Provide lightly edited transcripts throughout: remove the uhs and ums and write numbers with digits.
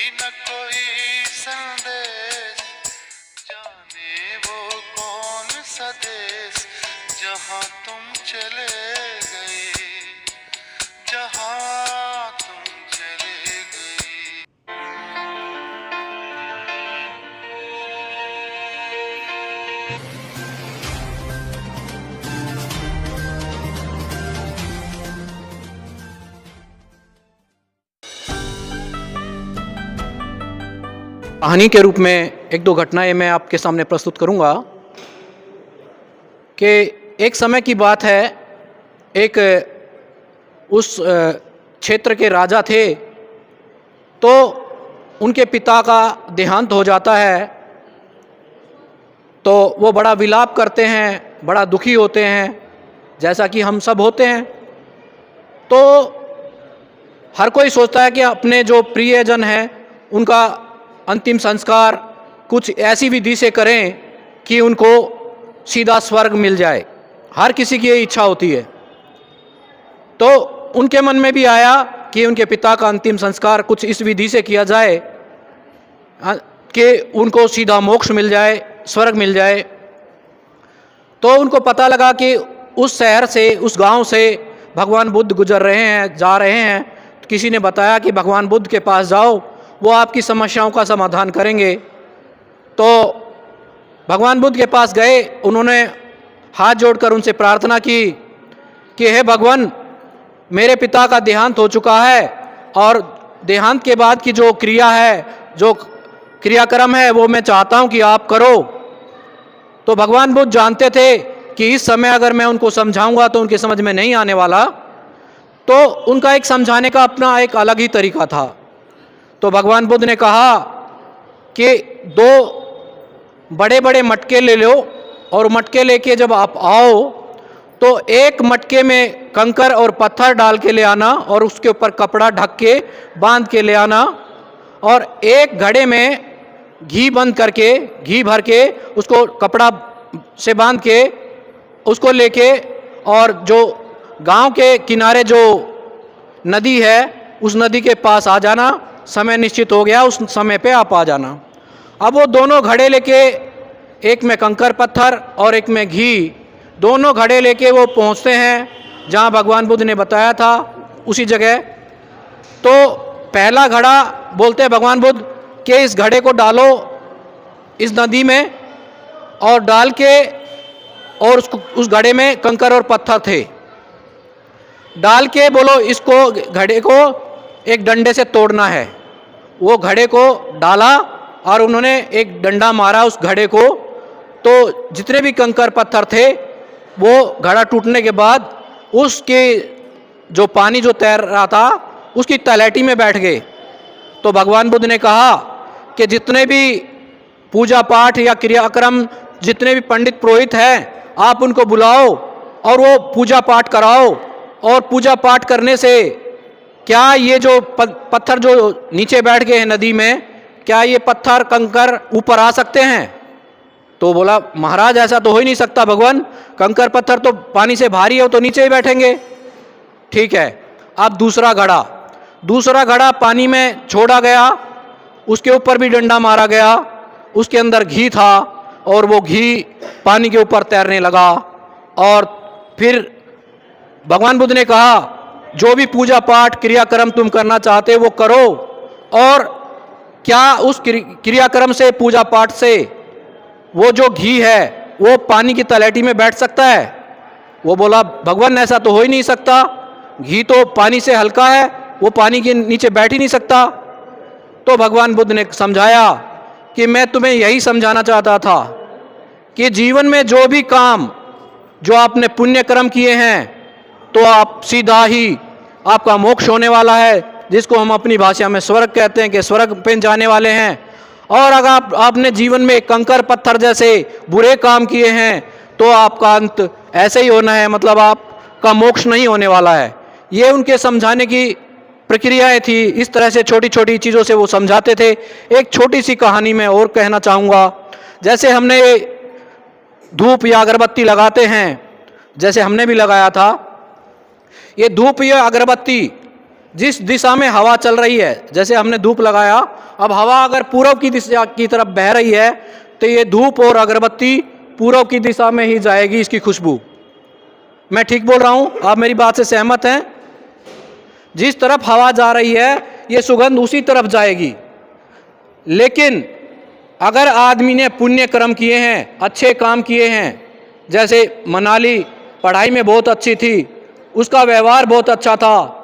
न कोई संदेश, जाने वो कौन सा देश, जहाँ तुम चले गए, जहाँ तुम चले गए। कहानी के रूप में एक दो घटनाएं मैं आपके सामने प्रस्तुत करूंगा कि एक समय की बात है। एक उस क्षेत्र के राजा थे, तो उनके पिता का देहांत हो जाता है। तो वो बड़ा विलाप करते हैं, बड़ा दुखी होते हैं, जैसा कि हम सब होते हैं। तो हर कोई सोचता है कि अपने जो प्रियजन हैं उनका अंतिम संस्कार कुछ ऐसी विधि से करें कि उनको सीधा स्वर्ग मिल जाए। हर किसी की ये इच्छा होती है। तो उनके मन में भी आया कि उनके पिता का अंतिम संस्कार कुछ इस विधि से किया जाए कि उनको सीधा मोक्ष मिल जाए, स्वर्ग मिल जाए। तो उनको पता लगा कि उस शहर से, उस गांव से भगवान बुद्ध गुजर रहे हैं, जा रहे हैं। तो किसी ने बताया कि भगवान बुद्ध के पास जाओ, वो आपकी समस्याओं का समाधान करेंगे। तो भगवान बुद्ध के पास गए, उन्होंने हाथ जोड़कर उनसे प्रार्थना की कि हे भगवान, मेरे पिता का देहांत हो चुका है और देहांत के बाद की जो क्रिया है, जो क्रियाक्रम है, वो मैं चाहता हूँ कि आप करो। तो भगवान बुद्ध जानते थे कि इस समय अगर मैं उनको समझाऊंगा तो उनके समझ में नहीं आने वाला। तो उनका एक समझाने का अपना एक अलग ही तरीका था। तो भगवान बुद्ध ने कहा कि दो बड़े बड़े मटके ले लो और मटके लेके जब आप आओ तो एक मटके में कंकर और पत्थर डाल के ले आना और उसके ऊपर कपड़ा ढक के बांध के ले आना, और एक घड़े में घी बंद करके, घी भर के उसको कपड़ा से बांध के उसको लेके, और जो गांव के किनारे जो नदी है उस नदी के पास आ जाना। समय निश्चित हो गया, उस समय पे आप आ जाना। अब वो दोनों घड़े लेके, एक में कंकर पत्थर और एक में घी, दोनों घड़े लेके वो पहुंचते हैं जहां भगवान बुद्ध ने बताया था, उसी जगह। तो पहला घड़ा बोलते हैं भगवान बुद्ध कि इस घड़े को डालो इस नदी में, और डाल के, और उस घड़े में कंकर और पत्थर थे, डाल के बोलो इसको, घड़े को एक डंडे से तोड़ना है। वो घड़े को डाला और उन्होंने एक डंडा मारा उस घड़े को। तो जितने भी कंकर पत्थर थे वो घड़ा टूटने के बाद उसके जो पानी जो तैर रहा था उसकी तलहटी में बैठ गए। तो भगवान बुद्ध ने कहा कि जितने भी पूजा पाठ या क्रियाक्रम, जितने भी पंडित पुरोहित हैं, आप उनको बुलाओ और वो पूजा पाठ कराओ। और पूजा पाठ करने से क्या ये जो पत्थर जो नीचे बैठ गए हैं नदी में, क्या ये पत्थर कंकर ऊपर आ सकते हैं? तो बोला महाराज ऐसा तो हो ही नहीं सकता भगवान, कंकर पत्थर तो पानी से भारी हो तो नीचे ही बैठेंगे। ठीक है, अब दूसरा घड़ा पानी में छोड़ा गया, उसके ऊपर भी डंडा मारा गया, उसके अंदर घी था और वो घी पानी के ऊपर तैरने लगा। और फिर भगवान बुद्ध ने कहा जो भी पूजा पाठ क्रियाक्रम तुम करना चाहते वो करो, और क्या उस क्रियाक्रम से, पूजा पाठ से वो जो घी है वो पानी की तलहटी में बैठ सकता है? वो बोला भगवान ऐसा तो हो ही नहीं सकता, घी तो पानी से हल्का है, वो पानी के नीचे बैठ ही नहीं सकता। तो भगवान बुद्ध ने समझाया कि मैं तुम्हें यही समझाना चाहता था कि जीवन में जो भी काम जो आपने पुण्य कर्म किए हैं तो आप सीधा ही आपका मोक्ष होने वाला है, जिसको हम अपनी भाषा में स्वर्ग कहते हैं, कि स्वर्ग पे जाने वाले हैं। और अगर आपने जीवन में कंकर पत्थर जैसे बुरे काम किए हैं तो आपका अंत ऐसे ही होना है, मतलब आपका मोक्ष नहीं होने वाला है। ये उनके समझाने की प्रक्रियाएं थी। इस तरह से छोटी छोटी चीज़ों से वो समझाते थे। एक छोटी सी कहानी मैं और कहना चाहूँगा। जैसे हमने धूप या अगरबत्ती लगाते हैं, जैसे हमने भी लगाया था, ये धूप या अगरबत्ती जिस दिशा में हवा चल रही है, जैसे हमने धूप लगाया, अब हवा अगर पूरब की दिशा की तरफ बह रही है तो ये धूप और अगरबत्ती पूरब की दिशा में ही जाएगी, इसकी खुशबू। मैं ठीक बोल रहा हूँ? आप मेरी बात से सहमत हैं? जिस तरफ हवा जा रही है ये सुगंध उसी तरफ जाएगी। लेकिन अगर आदमी ने पुण्य कर्म किए हैं, अच्छे काम किए हैं, जैसे मनाली पढ़ाई में बहुत अच्छी थी, उसका व्यवहार बहुत अच्छा था,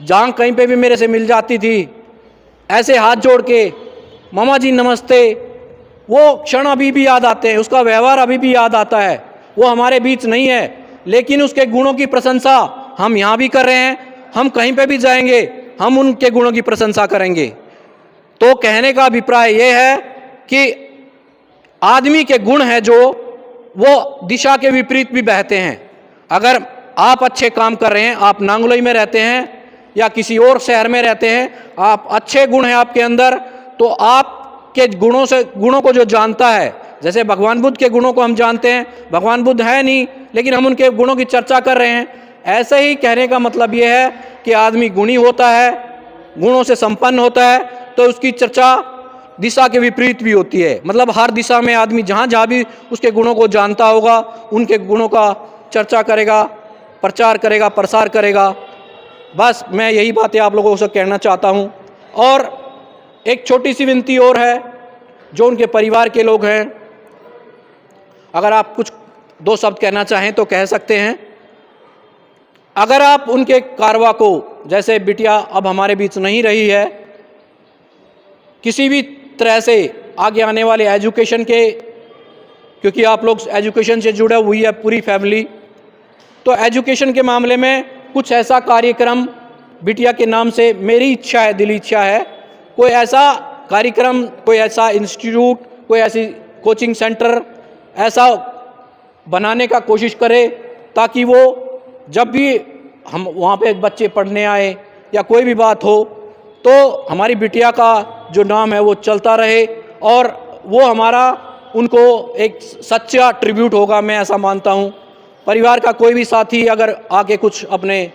जान कहीं पे भी मेरे से मिल जाती थी, ऐसे हाथ जोड़ के मामा जी नमस्ते, वो क्षण अभी भी याद आते हैं, उसका व्यवहार अभी भी याद आता है। वो हमारे बीच नहीं है, लेकिन उसके गुणों की प्रशंसा हम यहाँ भी कर रहे हैं, हम कहीं पे भी जाएंगे हम उनके गुणों की प्रशंसा करेंगे। तो कहने का अभिप्राय ये है कि आदमी के गुण हैं जो वो दिशा के विपरीत भी बहते हैं। अगर आप अच्छे काम कर रहे हैं, आप नांगलोई में रहते हैं या किसी और शहर में रहते हैं, आप अच्छे गुण हैं आपके अंदर, तो आपके गुणों को जो जानता है, जैसे भगवान बुद्ध के गुणों को हम जानते हैं, भगवान बुद्ध है नहीं लेकिन हम उनके गुणों की चर्चा कर रहे हैं। ऐसे ही कहने का मतलब ये है कि आदमी गुणी होता है, गुणों से संपन्न होता है, तो उसकी चर्चा दिशा के विपरीत भी होती है। मतलब हर दिशा में आदमी जहाँ जहाँ भी उसके गुणों को जानता होगा, उनके गुणों का चर्चा करेगा, प्रचार करेगा, प्रसार करेगा। बस मैं यही बातें आप लोगों से कहना चाहता हूँ। और एक छोटी सी विनती और है, जो उनके परिवार के लोग हैं, अगर आप कुछ दो शब्द कहना चाहें तो कह सकते हैं। अगर आप उनके कारवा को, जैसे बिटिया अब हमारे बीच नहीं रही है, किसी भी तरह से आगे आने वाले एजुकेशन के, क्योंकि आप लोग एजुकेशन से जुड़े हुई है पूरी फैमिली, तो एजुकेशन के मामले में कुछ ऐसा कार्यक्रम बिटिया के नाम से मेरी इच्छा है, दिली इच्छा है, कोई ऐसा कार्यक्रम, कोई ऐसा इंस्टीट्यूट, कोई ऐसी कोचिंग सेंटर ऐसा बनाने का कोशिश करे, ताकि वो जब भी हम वहाँ पे बच्चे पढ़ने आए या कोई भी बात हो तो हमारी बिटिया का जो नाम है वो चलता रहे, और वो हमारा उनको एक सच्चा ट्रिब्यूट होगा, मैं ऐसा मानता हूँ। परिवार का कोई भी साथी अगर आके कुछ अपने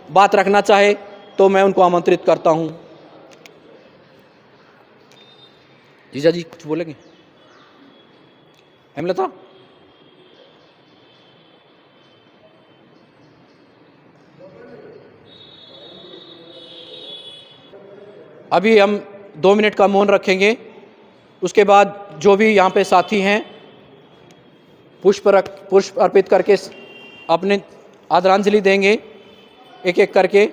बात रखना चाहे तो मैं उनको आमंत्रित करता हूँ। जीजा जी कुछ बोलेंगे? हेमलता? अभी हम 2 मिनट का मौन रखेंगे, उसके बाद जो भी यहाँ पे साथी हैं पुष्प अर्पित करके अपने आदरांजलि देंगे एक एक करके।